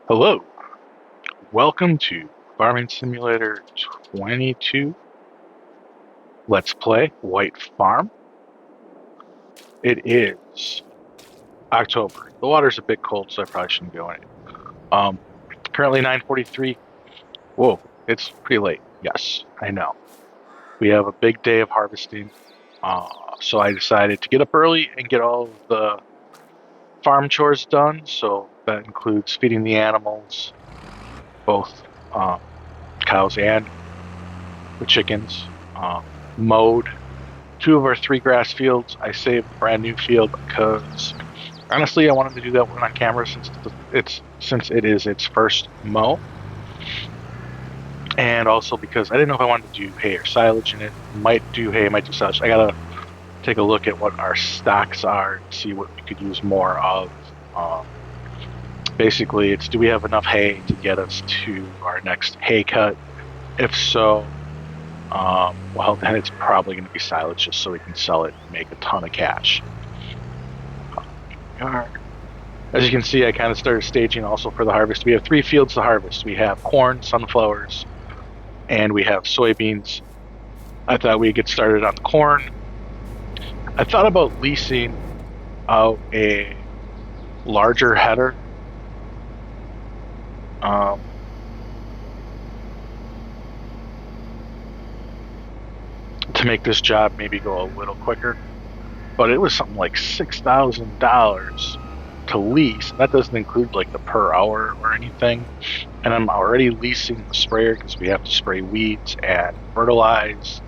Hello, welcome to Farming Simulator 22. Let's play White Farm. It is October. The water's a bit cold, so I probably shouldn't go in it. Currently 9:43. Whoa, it's pretty late. Yes, I know. We have a big day of harvesting, so I decided to get up early and get all of the farm chores done. So that includes feeding the animals, both cows and the chickens, mowed two of our three grass fields. I saved a brand new field because honestly I wanted to do that one on camera since it is its first mow, and also because I didn't know if I wanted to do hay or silage in it. Might do hay, might do silage. I gotta take a look at what our stocks are and see what we could use more of. Basically, it's do we have enough hay to get us to our next hay cut? If so, well, then it's probably going to be silage just so we can sell it and make a ton of cash. As you can see, I kind of started staging also for the harvest. We have three fields to harvest. We have corn, sunflowers, and we have soybeans. I thought we'd get started on the corn. I thought about leasing out a larger header. To make this job maybe go a little quicker. But it was something like $6,000 to lease. That doesn't include like the per hour or anything. And I'm already leasing the sprayer because we have to spray weeds and fertilize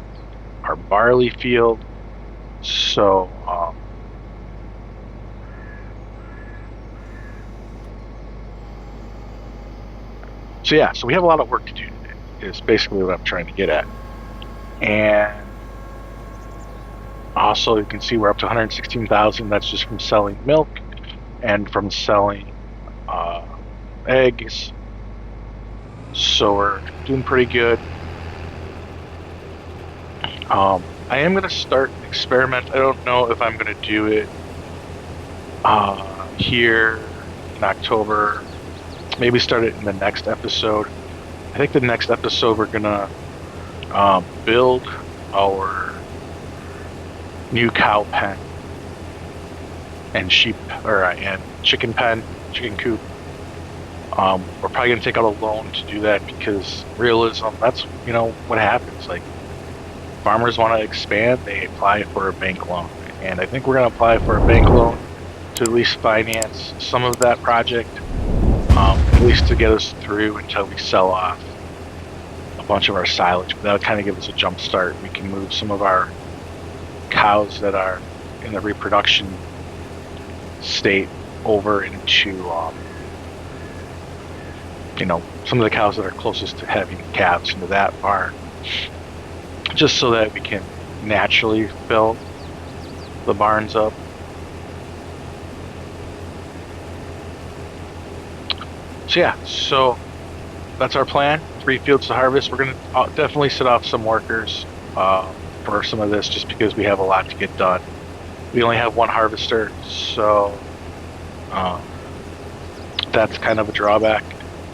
our barley field. So, so we have a lot of work to do today, is basically what I'm trying to get at. And also, you can see we're up to 116,000. That's just from selling milk and from selling eggs. So we're doing pretty good. I am going to start an experiment. I don't know if I'm going to do it here in October. Maybe start it in the next episode. I think the next episode we're going to build our new cow pen and and chicken pen, chicken coop. We're probably going to take out a loan to do that because realism, that's, what happens. Like, farmers want to expand, they apply for a bank loan. And I think we're going to apply for a bank loan to at least finance some of that project, at least to get us through until we sell off a bunch of our silage. But that'll kind of give us a jump start. We can move some of our cows that are in the reproduction state over into some of the cows that are closest to having calves into that barn, just so that we can naturally fill the barns up. So that's our plan. 3 fields to harvest. We're going to definitely set off some workers for some of this just because we have a lot to get done. We only have one harvester, so that's kind of a drawback.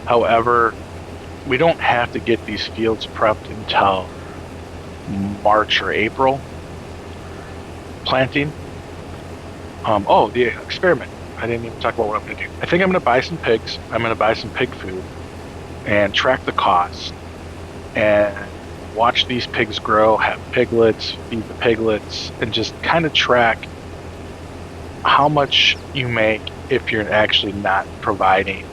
However, we don't have to get these fields prepped until March or April planting. The experiment. I didn't even talk about what I'm going to do. I think I'm going to buy some pigs. I'm going to buy some pig food and track the cost and watch these pigs grow, have piglets, feed the piglets, and just kind of track how much you make if you're actually not providing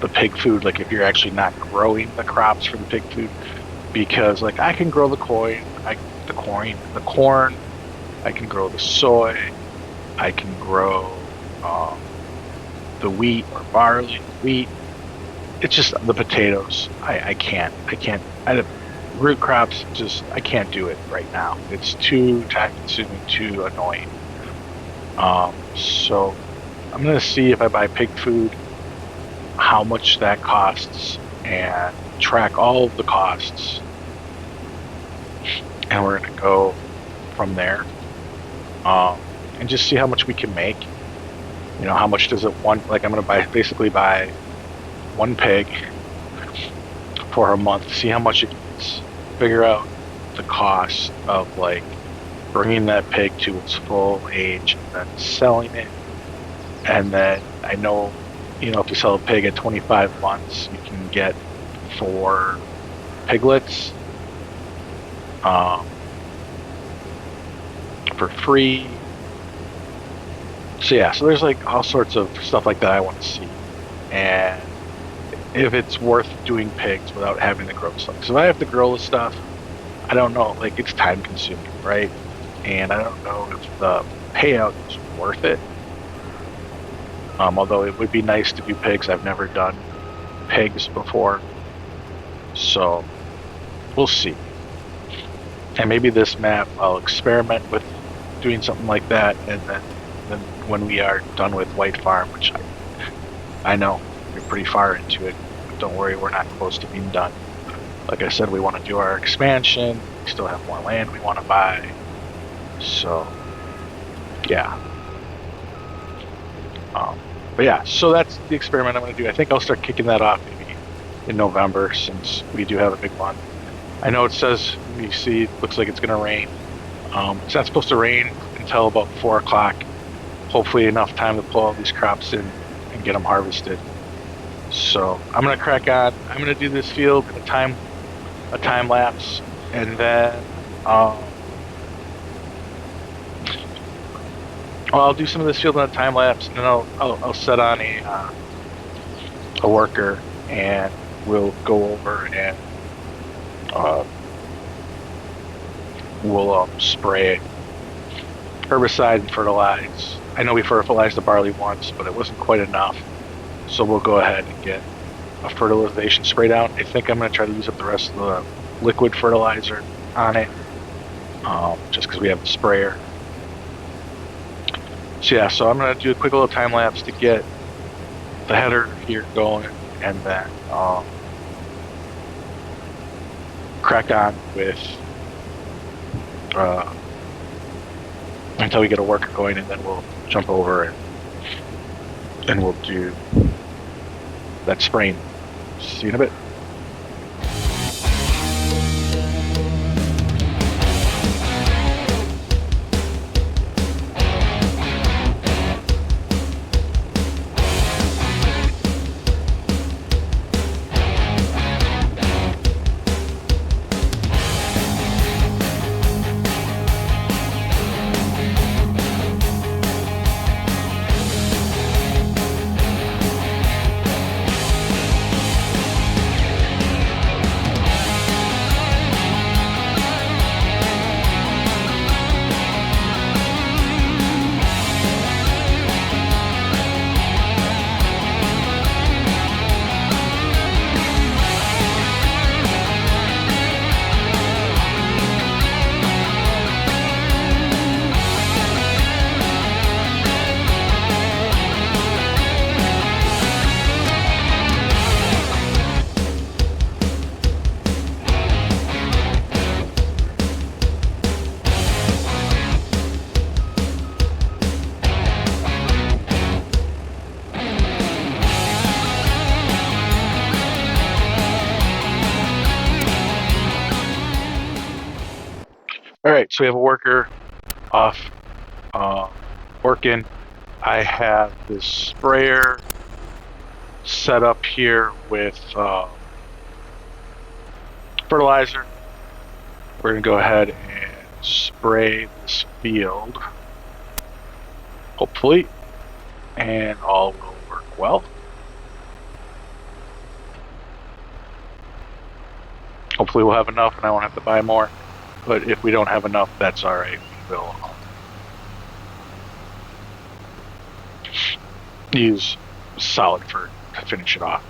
the pig food, like if you're actually not growing the crops for the pig food. Because like I can grow the corn, I can grow the soy, I can grow the wheat or barley, wheat. It's just the potatoes. I can't. Root crops, I can't do it right now. It's too time consuming, too annoying. So I'm gonna see if I buy pig food, how much that costs, and track all of the costs. And we're gonna go from there, and just see how much we can make. You know, how much does it want? Like, I'm going to basically buy one pig for a month, see how much it eats, figure out the cost of like bringing that pig to its full age and then selling it. And then I know, you know, if you sell a pig at 25 months, you can get 4 piglets for free. So yeah, so there's like all sorts of stuff like that I want to see. And if it's worth doing pigs without having to grow stuff. So if I have to grow the stuff, I don't know, like it's time consuming, right? And I don't know if the payout is worth it. Although it would be nice to do pigs. I've never done pigs before. So we'll see. And maybe this map, I'll experiment with doing something like that. And then when we are done with White Farm, which I know we're pretty far into it, but don't worry, we're not close to being done. Like I said, we want to do our expansion. We still have more land we want to buy. So, yeah. But yeah, so that's the experiment I'm going to do. I think I'll start kicking that off maybe in November, since we do have a big month. I know it says, you see, it looks like it's going to rain. It's not supposed to rain until about 4 o'clock. Hopefully enough time to pull all these crops in and get them harvested. So I'm going to crack on. I'm going to do this field in a time lapse, and then I'll do some of this field in a time lapse, and then I'll set on a worker, and we'll go over and we'll spray herbicide and fertilize. I know we fertilized the barley once, but it wasn't quite enough, so we'll go ahead and get a fertilization spray down. I think I'm going to try to use up the rest of the liquid fertilizer on it, just because we have the sprayer. So yeah, so I'm going to do a quick little time lapse to get the header here going, and then crack on with until we get a worker going, and then we'll jump over and we'll do that spraying. See you in a bit. All right, so we have a worker off working. I have this sprayer set up here with fertilizer. We're going to go ahead and spray this field, hopefully, and all will work well. Hopefully we'll have enough and I won't have to buy more. But if we don't have enough, that's all right. We will use solid fert to finish it off.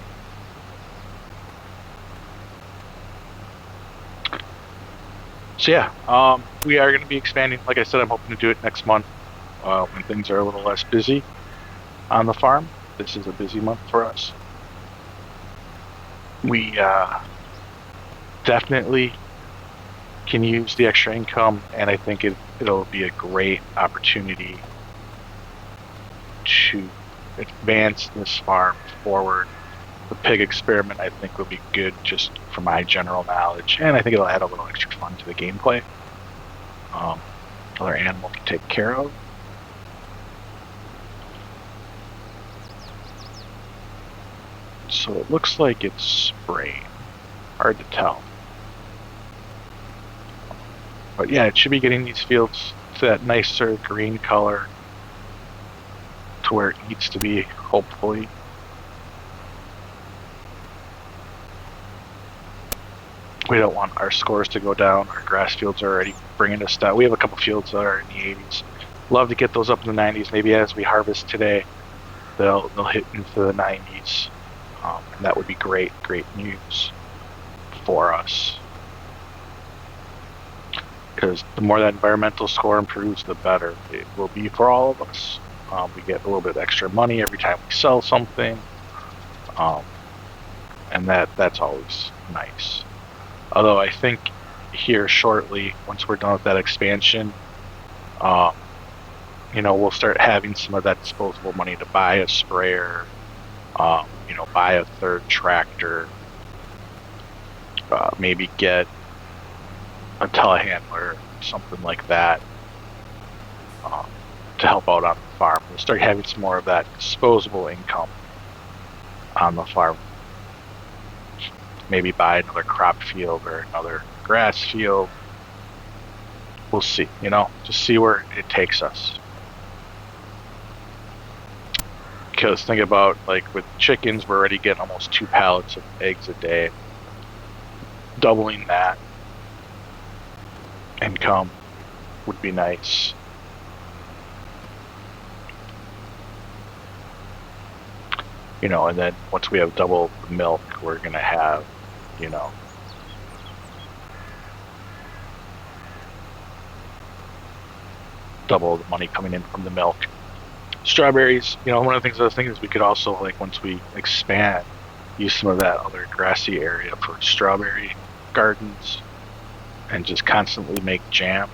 So yeah, we are going to be expanding. Like I said, I'm hoping to do it next month when things are a little less busy on the farm. This is a busy month for us. We definitely can use the extra income, and I think it'll be a great opportunity to advance this farm forward. The pig experiment, I think, would be good just for my general knowledge, and I think it'll add a little extra fun to the gameplay. Another animal to take care of. So it looks like it's spraying. Hard to tell. But yeah, it should be getting these fields to that nicer green color to where it needs to be, hopefully. We don't want our scores to go down. Our grass fields are already bringing us down. We have a couple fields that are in the 80s. Love to get those up in the 90s. Maybe as we harvest today, they'll hit into the 90s. And that would be great news for us. Because the more that environmental score improves, the better it will be for all of us. We get a little bit extra money every time we sell something. And that's always nice. Although I think here shortly, once we're done with that expansion, we'll start having some of that disposable money to buy a sprayer, buy a third tractor, maybe get a telehandler, something like that, to help out on the farm. We'll start having some more of that disposable income on the farm. Maybe buy another crop field or another grass field. We'll see, just see where it takes us. Because think about, like, with chickens, we're already getting almost 2 pallets of eggs a day. Doubling that income would be nice. And then once we have double the milk, we're going to have, double the money coming in from the milk. Strawberries, one of the things I was thinking is we could also, like, once we expand, use some of that other grassy area for strawberry gardens and just constantly make jam.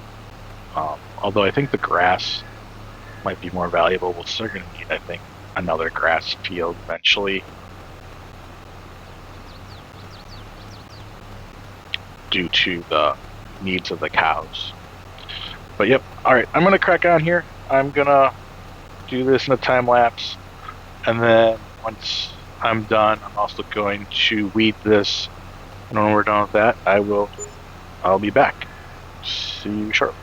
Although I think the grass might be more valuable. We're still going to need, I think, another grass field eventually, due to the needs of the cows. But yep, alright, I'm going to crack on here. I'm going to do this in a time lapse, and then once I'm done, I'm also going to weed this, and when we're done with that, I'll be back. See you shortly.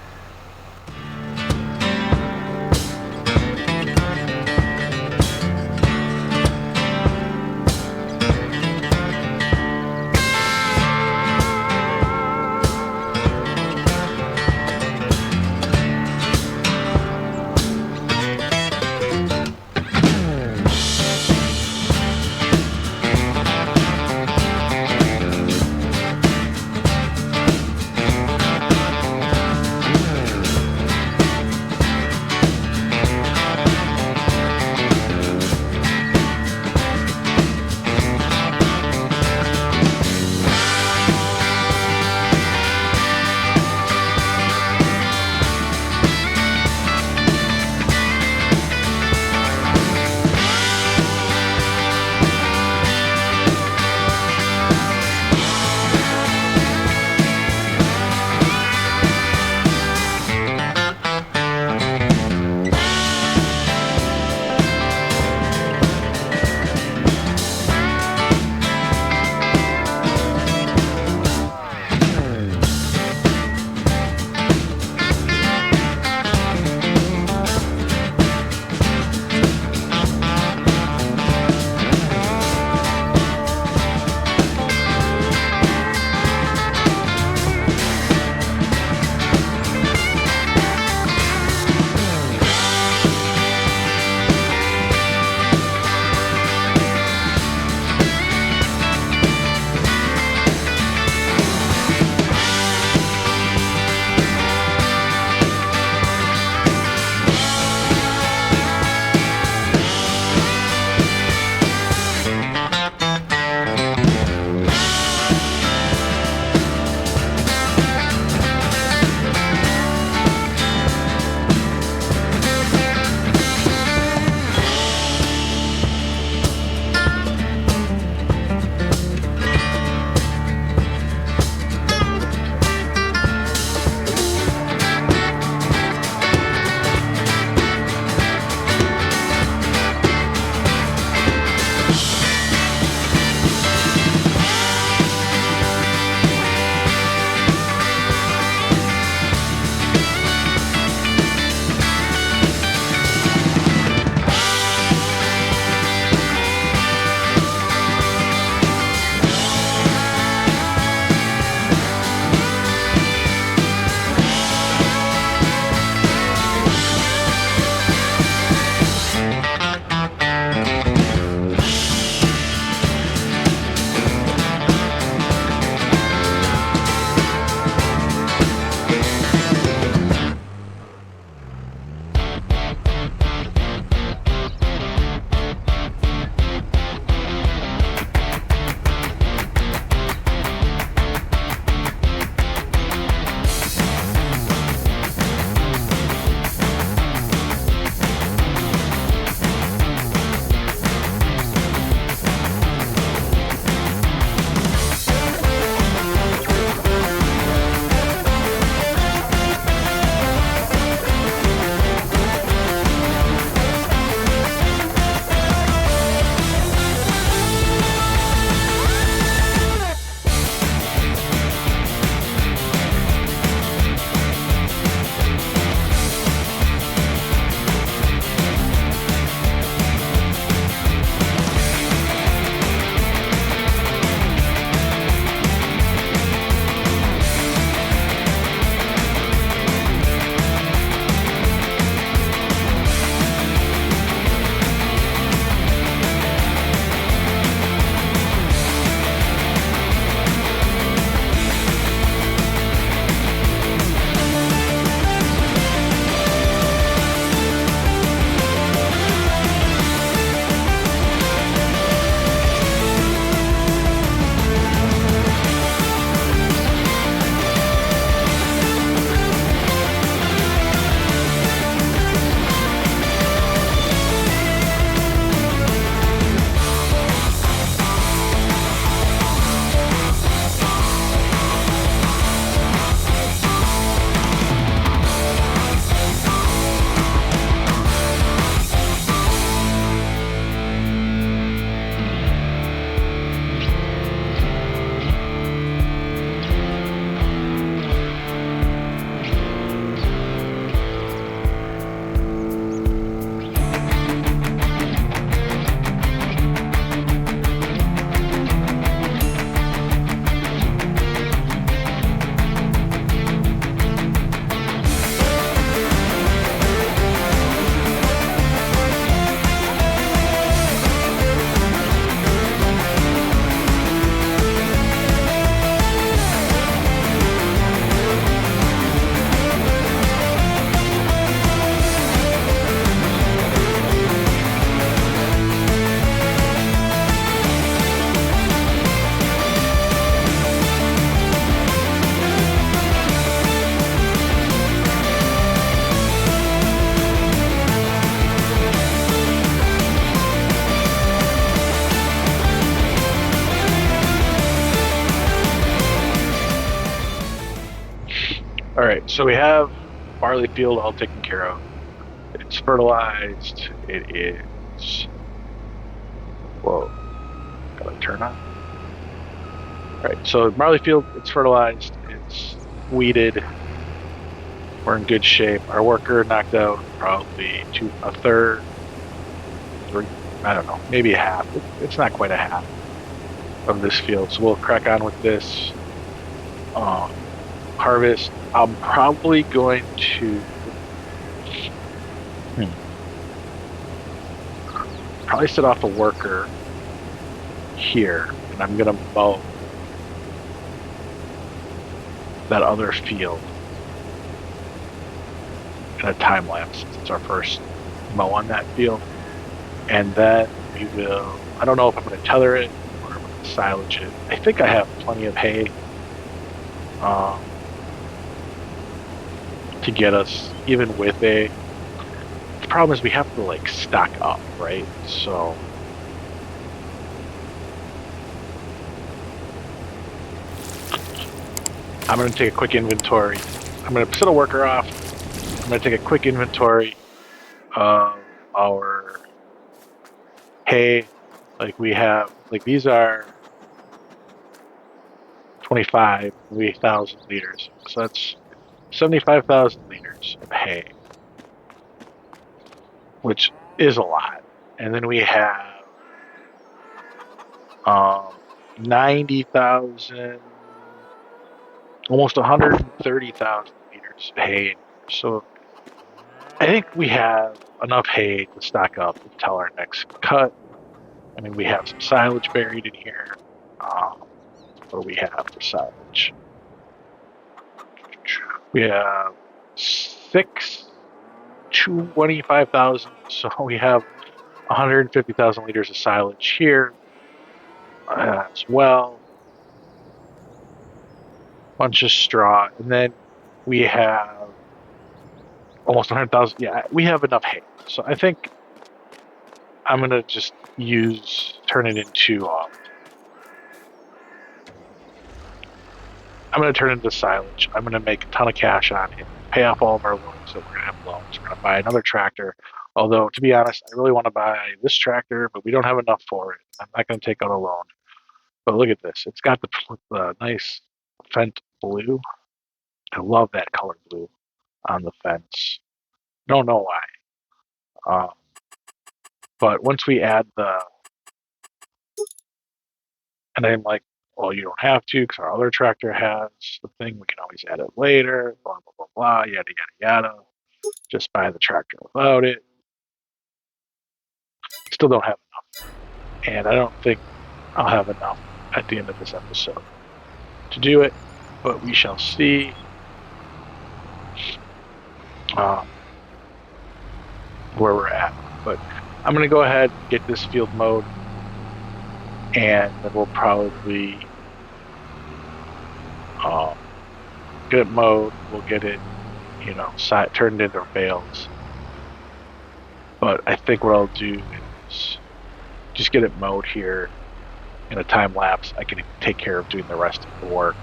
So we have barley field all taken care of. It's fertilized. It is. Whoa, gotta turn on. All right, so barley field, it's fertilized. It's weeded. We're in good shape. Our worker knocked out probably a third, three. I don't know, maybe a half. It's not quite a half of this field. So we'll crack on with this harvest. I'm probably going to probably set off a worker here, and I'm gonna mow that other field in a time lapse. It's our first mow on that field, and then we will. I don't know if I'm going to tether it or I'm going to silage it. I think I have plenty of hay to get us even with a. The problem is we have to like stock up, right? So I'm going to take a quick inventory. I'm going to set a worker off. I'm going to take a quick inventory of our hay. Like we have, like these are 25,000 liters. So that's 75,000 liters of hay, which is a lot. And then we have 90,000, almost 130,000 liters of hay. So I think we have enough hay to stock up until our next cut. I mean, we have some silage buried in here. What do we have for silage? We have 25,000. So we have 150,000 liters of silage here as well. Bunch of straw, and then we have almost 100,000. Yeah, we have enough hay. So I think I'm gonna just turn it into. I'm gonna turn it into silage. I'm gonna make a ton of cash on it, pay off all of our loans. So we're gonna have loans. We're gonna buy another tractor. Although to be honest, I really want to buy this tractor, but we don't have enough for it. I'm not gonna take out a loan. But look at this. It's got the nice Fent blue. I love that color blue on the fence. Don't know why. But once we add and I'm like, well, you don't have to because our other tractor has the thing. We can always add it later, blah, blah, blah, blah, yada, yada, yada. Just buy the tractor without it. Still don't have enough. And I don't think I'll have enough at the end of this episode to do it, but we shall see. Where we're at. But I'm going to go ahead and get this field mowed, and then we'll probably get it mowed. We'll get it, turned into bales. But I think what I'll do is just get it mowed here in a time lapse. I can take care of doing the rest of the work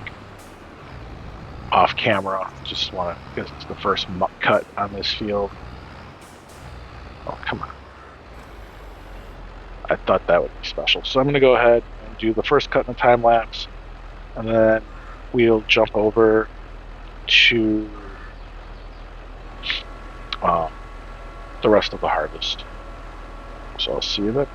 off camera. Just want to, because it's the first cut on this field. Oh, come on. I thought that would be special. So I'm going to go ahead and do the first cut in a time lapse, and then we'll jump over to the rest of the harvest. So I'll see you then.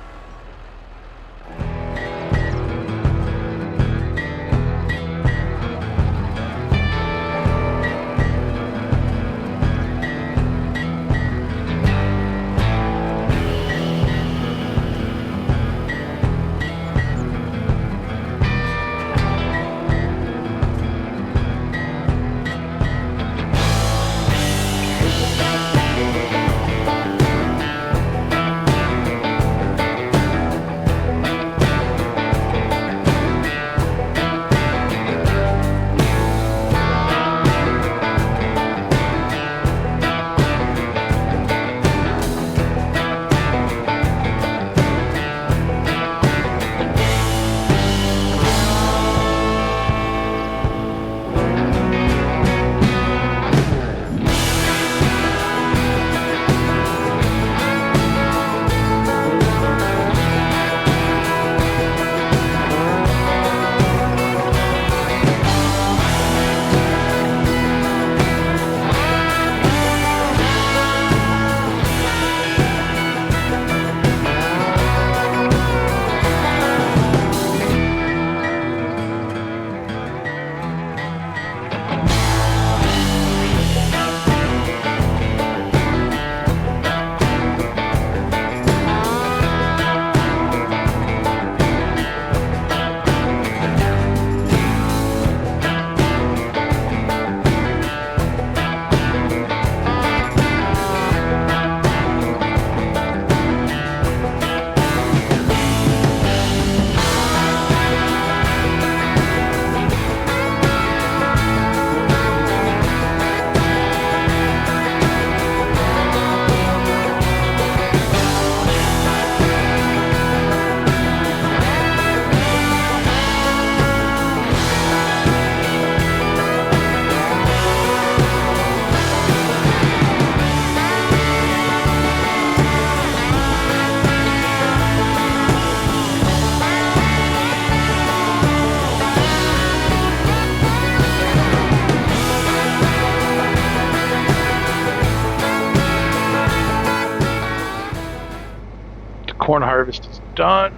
corn harvest is done,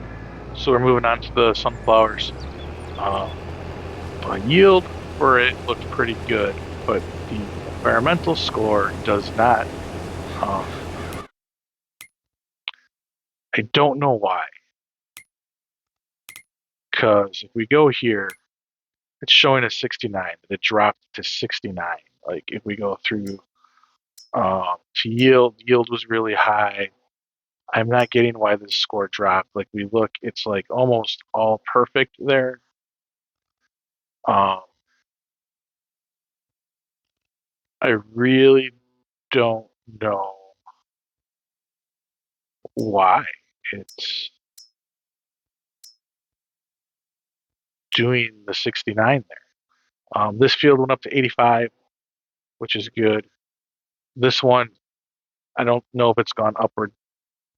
so we're moving on to the sunflowers. Yield for it looked pretty good, but the environmental score does not. I don't know why. Because if we go here, it's showing a 69. It dropped to 69. Like if we go through to yield was really high. I'm not getting why this score dropped. Like we look, it's like almost all perfect there. I really don't know why it's doing the 69 there. This field went up to 85, which is good. This one, I don't know if it's gone upward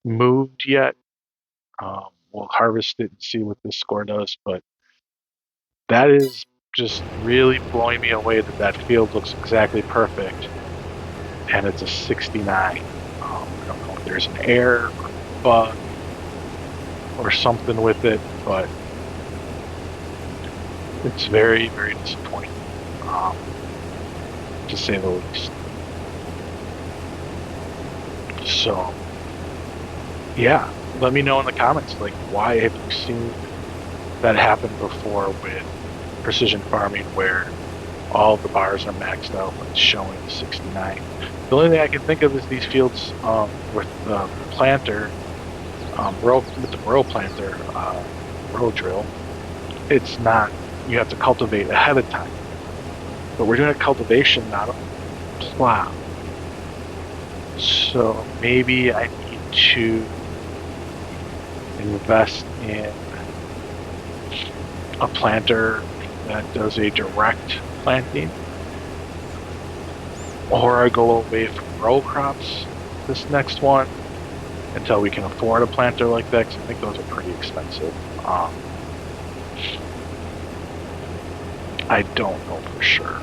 moved yet. We'll harvest it and see what this score does, but that is just really blowing me away that that field looks exactly perfect and it's a 69. I don't know if there's an error or bug or something with it, but it's very, very disappointing, to say the least. So, yeah, let me know in the comments, like, why have you seen that happen before with precision farming where all the bars are maxed out but it's showing 69. The only thing I can think of is these fields with the planter, with the row planter, row drill. It's not, you have to cultivate ahead of time. But we're doing a cultivation, not a plow. So maybe I need to invest in a planter that does a direct planting, or I go away from row crops this next one until we can afford a planter like that, because I think those are pretty expensive. I don't know for sure.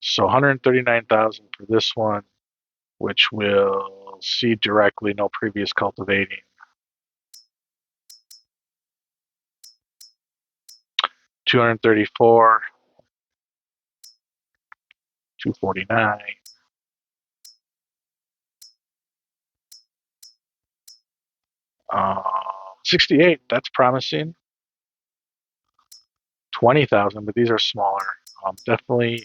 So 139,000 for this one, which will seed directly, no previous cultivating. 234, 249. 68, that's promising. 20,000, but these are smaller. Definitely,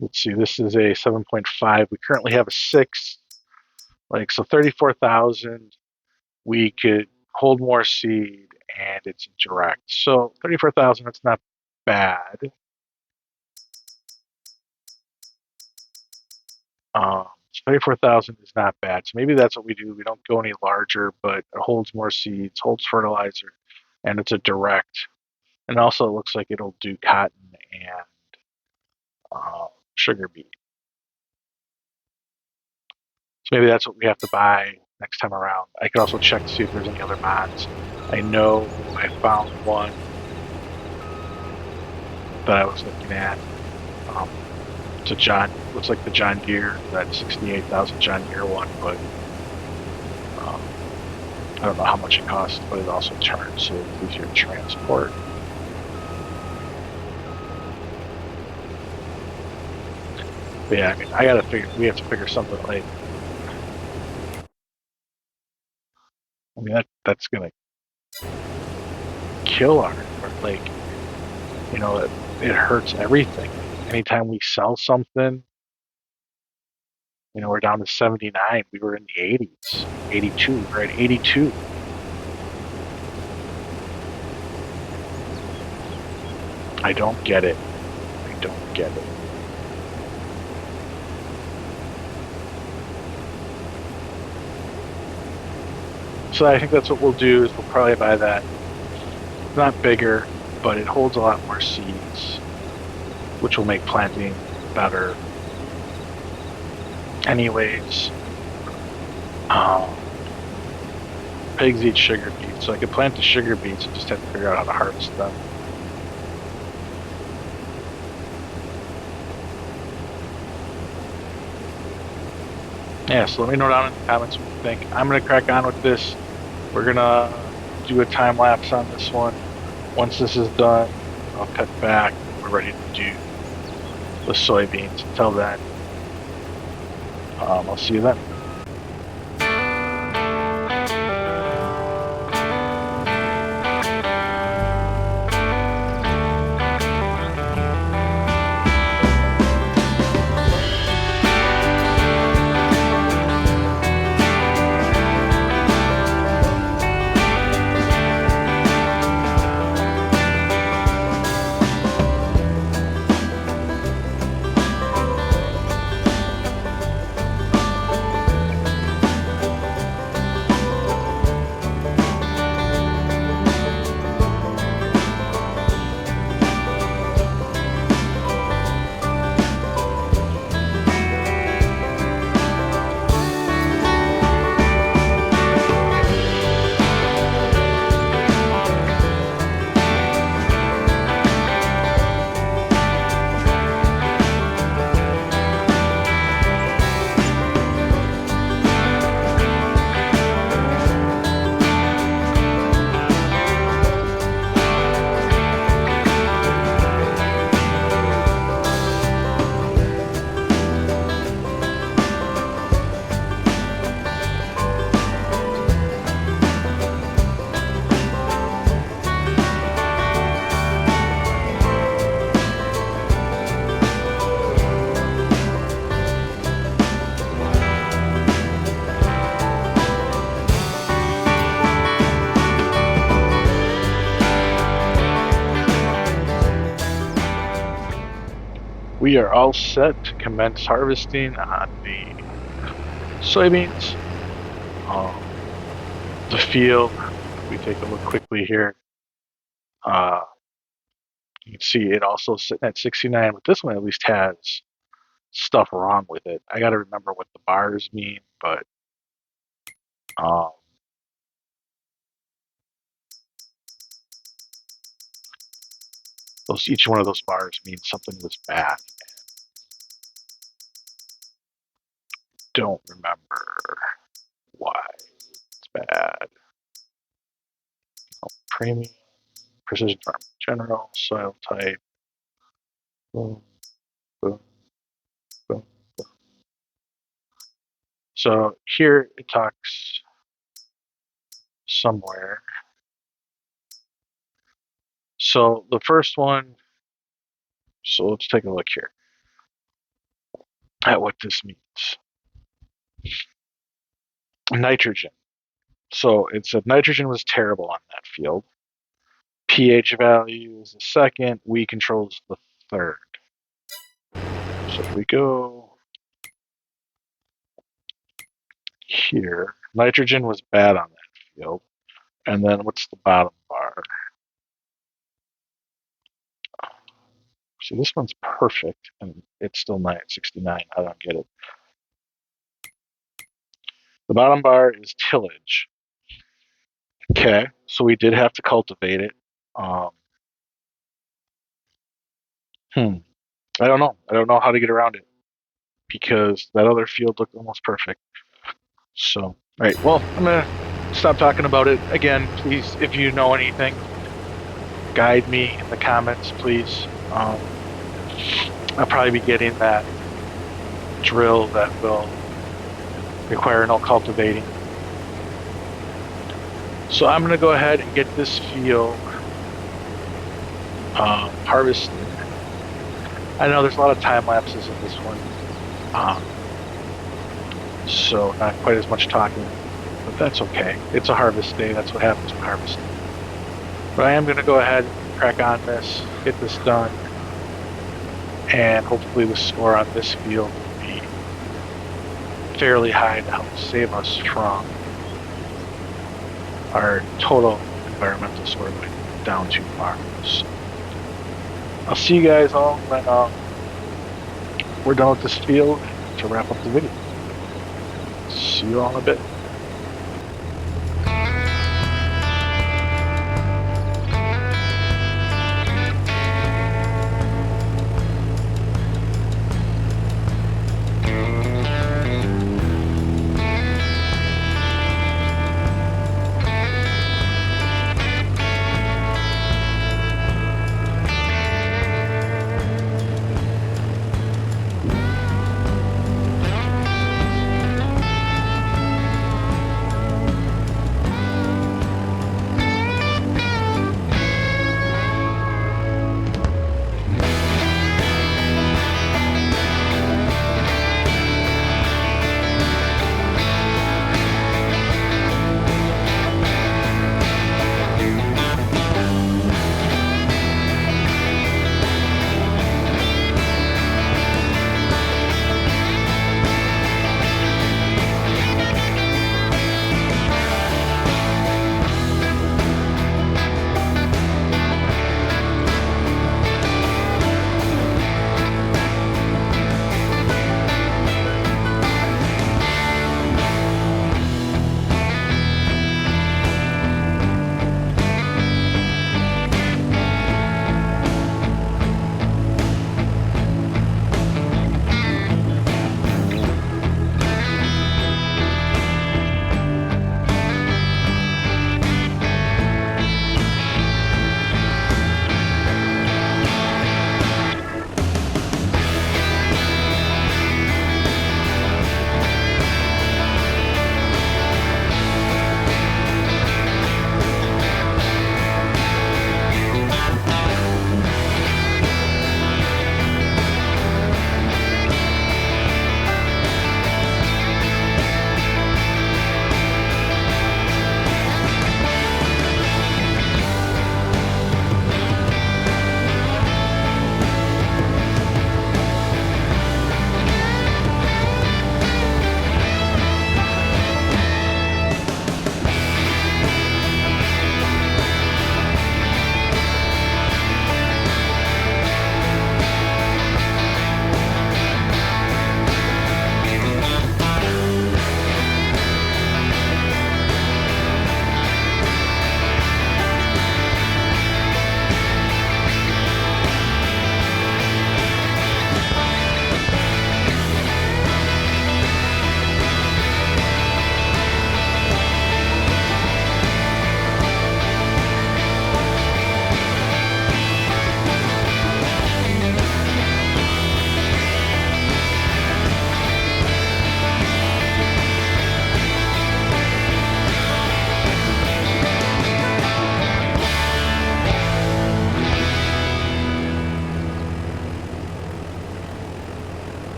let's see, this is a 7.5. We currently have a 6. Like, so 34,000, we could hold more seed and it's direct. So 34,000, that's not bad. 34,000 is not bad. So maybe that's what we do. We don't go any larger, but it holds more seeds, holds fertilizer, and it's a direct. And also, it looks like it'll do cotton and sugar beet. So maybe that's what we have to buy next time around. I could also check to see if there's any other mods. I know I found one that I was looking at. It's a looks like the John Deere, that 68,000 John Deere one, but I don't know how much it costs, but it also turns, so it's easier to transport. But yeah, I mean, we have to figure something like, I mean, that's gonna kill our like, you know, it hurts everything. Anytime we sell something, you know, we're down to 79. We were in the 80s, 82. We're at 82. I don't get it. I don't get it. So I think that's what we'll do, is we'll probably buy that. It's not bigger, but it holds a lot more seeds, which will make planting better. Anyways, I pigs eat sugar beets, so I could plant the sugar beets and just have to figure out how to harvest them. Yeah, so let me know down in the comments what you think. I'm going to crack on with this. We're going to do a time lapse on this one. Once this is done, I'll cut back and we're ready to do the soybeans. Until then, I'll see you then. We are all set to commence harvesting on the soybeans. The field, if we take a look quickly here, you can see it also sitting at 69, but this one at least has stuff wrong with it. I got to remember what the bars mean, but each one of those bars means something was bad. Don't remember why it's bad. Premium, precision farm, general, soil type. Boom, boom, boom, boom. So here it talks somewhere. So the first one, so let's take a look here at what this means. Nitrogen. So it said nitrogen was terrible on that field. pH value is the second. We controls the third. So if we go here, nitrogen was bad on that field. And then what's the bottom bar? See, this one's perfect, and it's still 69. I don't get it. The bottom bar is tillage. Okay, so we did have to cultivate it. I don't know. I don't know how to get around it because that other field looked almost perfect. So, all right, well, I'm going to stop talking about it. Again, please, if you know anything, guide me in the comments, please. I'll probably be getting that drill that will require no cultivating. So I'm going to go ahead and get this field harvested. I know there's a lot of time lapses in this one, so not quite as much talking, but that's okay. It's a harvest day. That's what happens with harvesting. But I am going to go ahead and crack on this, get this done, and hopefully the score on this field will be fairly high to help save us from our total environmental score going down too far. So I'll see you guys all when we're done with this field to wrap up the video. See you all in a bit.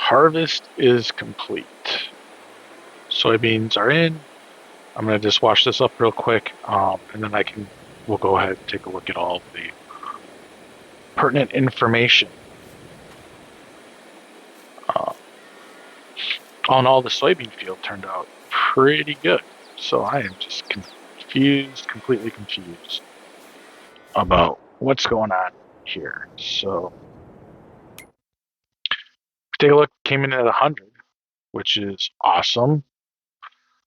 Harvest is complete. Soybeans are in. I'm going to just wash this up real quick, and then we'll go ahead and take a look at all the pertinent information. All in all, the soybean field turned out pretty good. So I am just completely confused about what's going on here. So take a look, came in at 100, which is awesome.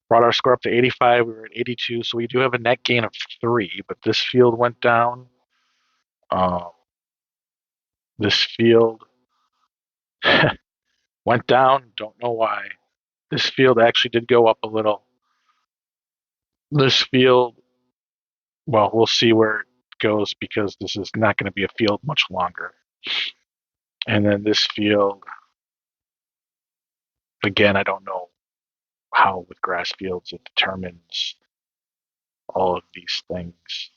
Brought our score up to 85. We were at 82, so we do have a net gain of 3, but this field went down. This field went down. Don't know why. This field actually did go up a little. This field, well, we'll see where it goes because this is not going to be a field much longer. And then this field, again, I don't know how with grass fields it determines all of these things.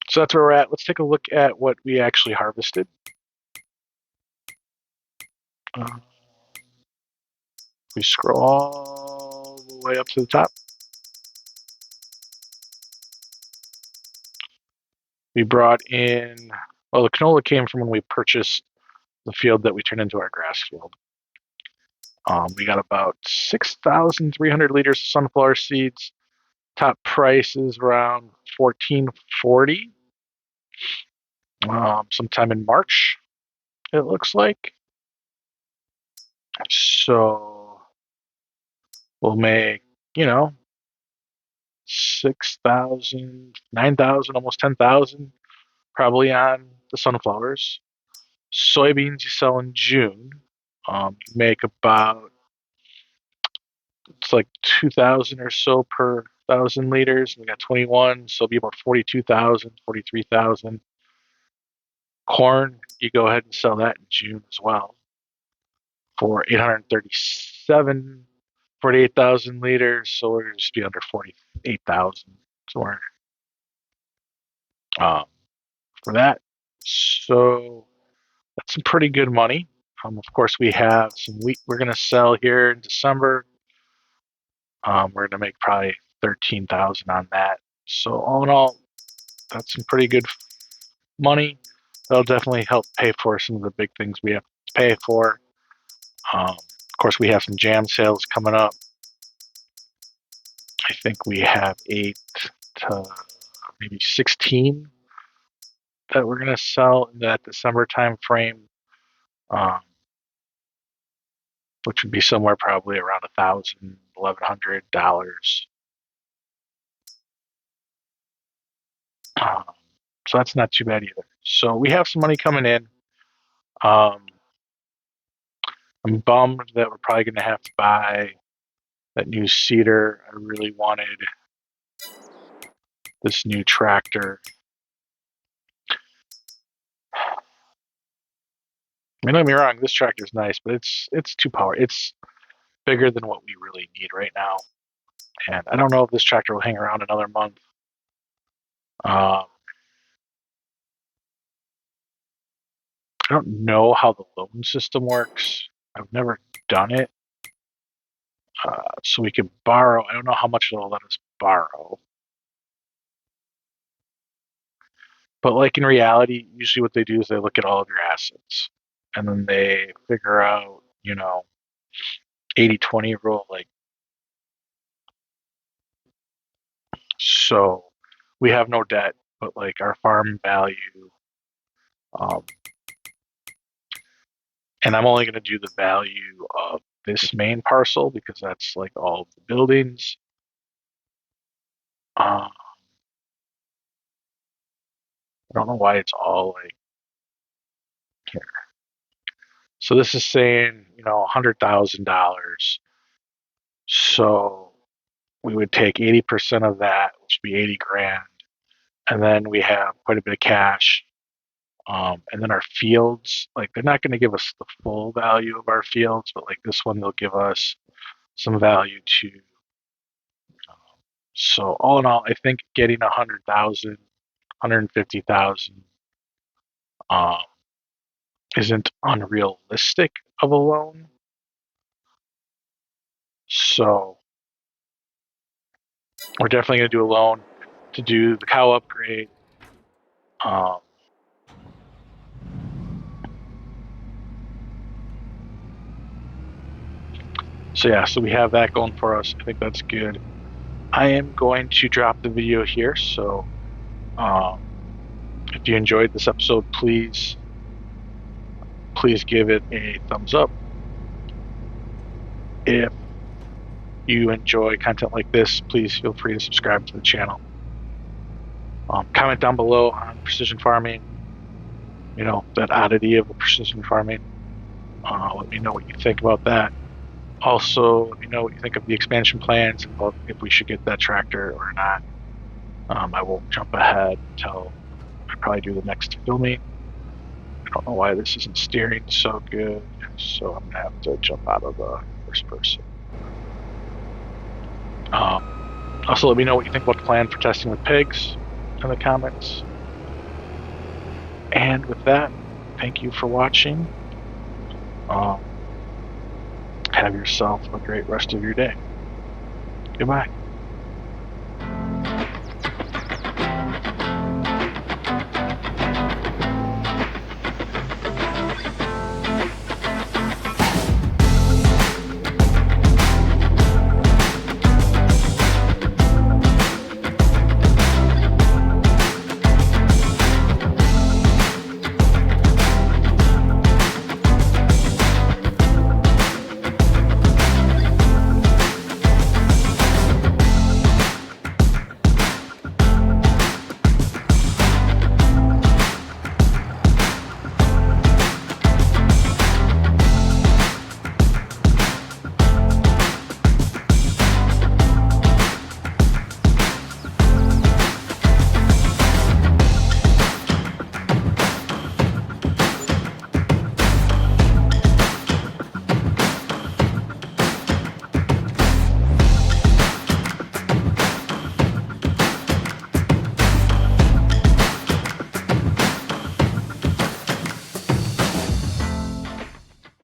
So that's where we're at. Let's take a look at what we actually harvested. We scroll all the way up to the top. We brought in, well, the canola came from when we purchased the field that we turned into our grass field. We got about 6,300 liters of sunflower seeds. Top price is around $14.40. Sometime in March, it looks like. So we'll make, 6,000, 9,000, almost 10,000 probably on the sunflowers. Soybeans you sell in June. You make about, it's like 2,000 or so per 1,000 liters. We got 21, so it'll be about 42,000, 43,000. Corn, you go ahead and sell that in June as well for 837, 48,000 liters. So we're going to just be under 48,000. So we're for that. So that's some pretty good money. Of course, we have some wheat we're going to sell here in December. We're going to make probably 13,000 on that. So all in all, that's some pretty good money. That'll definitely help pay for some of the big things we have to pay for. Of course, we have some jam sales coming up. I think we have 8 to maybe 16 that we're going to sell in that December time frame, which would be somewhere probably around $1,000, $1,100. So that's not too bad either. So we have some money coming in. I'm bummed that we're probably going to have to buy that new seeder. I really wanted this new tractor. I mean, don't get me wrong, this tractor is nice, but it's too powerful. It's bigger than what we really need right now. And I don't know if this tractor will hang around another month. I don't know how the loan system works. I've never done it. So we could borrow. I don't know how much they'll let us borrow. But like in reality, usually what they do is they look at all of your assets and then they figure out, 80-20 rule. Like, so we have no debt, but like our farm value, um, and I'm only going to do the value of this main parcel because that's like all of the buildings. I don't know why it's all like here. So this is saying, $100,000. So we would take 80% of that, which would be 80 grand. And then we have quite a bit of cash. And then our fields, like they're not going to give us the full value of our fields, but like this one, they'll give us some value to. So all in all, I think getting 100,000, 150,000 um, isn't unrealistic of a loan. So we're definitely going to do a loan to do the cow upgrade. Um, so yeah, so we have that going for us. I think that's good. I am going to drop the video here. So if you enjoyed this episode, please give it a thumbs up. If you enjoy content like this, please feel free to subscribe to the channel. Comment down below on precision farming, that oddity of the precision farming. Let me know what you think about that. Also, let me know what you think of the expansion plans and if we should get that tractor or not. I will jump ahead until I probably do the next filming. I don't know why this isn't steering so good, so I'm gonna have to jump out of the first person. Also, let me know what you think about the plan for testing with pigs in the comments. And with that, thank you for watching. Have yourself a great rest of your day. Goodbye.